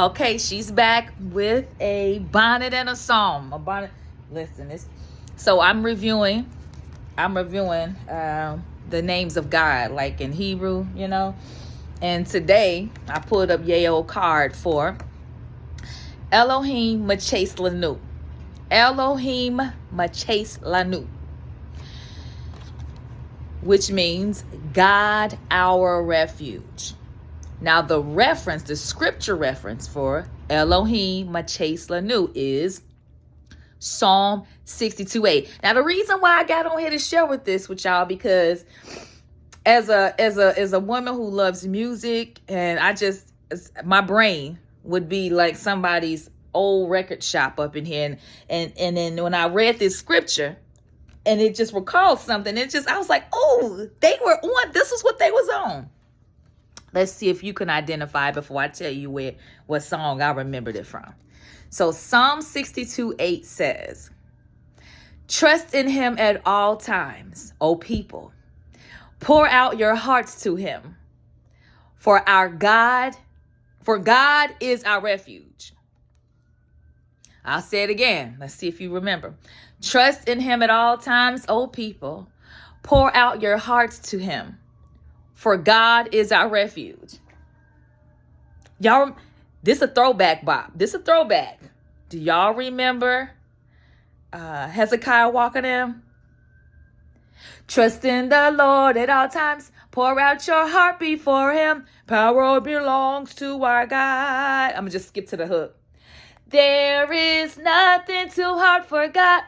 Okay, she's back with a bonnet and a psalm. A bonnet. Listen, so I'm reviewing. The names of God, like in Hebrew, And today I pulled up Yale card for Elohim Machase Lanu. Elohim Machase Lanu, which means God our refuge. Now the scripture reference for Elohim Machase Lanu is Psalm 62:8. Now the reason why I got on here to share with y'all, because as a woman who loves music, and my brain would be like somebody's old record shop up in here, and then when I read this scripture and it just recalled something, I was like, oh, they were on, this is what they was on. Let's see if you can identify before I tell you what song I remembered it from. So Psalm 62:8 says, "Trust in him at all times, O people. Pour out your hearts to him. For God is our refuge." I'll say it again. Let's see if you remember. Trust in him at all times, O people. Pour out your hearts to him. For God is our refuge. Y'all, this a throwback, Bob. This a throwback. Do y'all remember Hezekiah walking in? Trust in the Lord at all times. Pour out your heart before him. Power belongs to our God. I'm going to just skip to the hook. There is nothing too hard for God.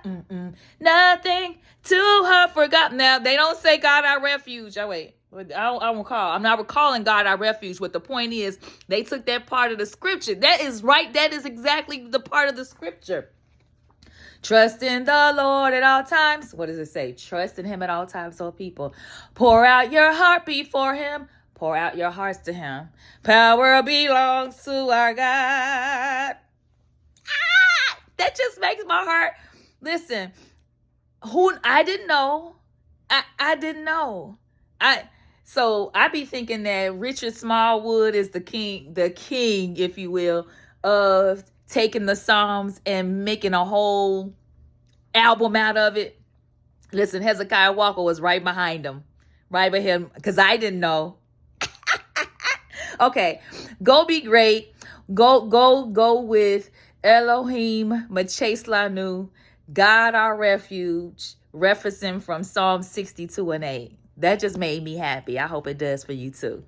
Nothing too hard for God. Now, they don't say God our refuge. Oh, wait. I don't recall. I'm not recalling God our refuge. But the point is, they took that part of the scripture. That is right. That is exactly the part of the scripture. Trust in the Lord at all times. What does it say? Trust in him at all times, O people. Pour out your heart before him. Pour out your hearts to him. Power belongs to our God. That just makes my heart. Listen, I didn't know. I didn't know. So I be thinking that Richard Smallwood is the king, if you will, of taking the Psalms and making a whole album out of it. Listen, Hezekiah Walker was right behind him, because I didn't know. Okay, go be great. Go with Elohim Machase Lanu, God our refuge, referencing from Psalm 62:8. That just made me happy. I hope it does for you too.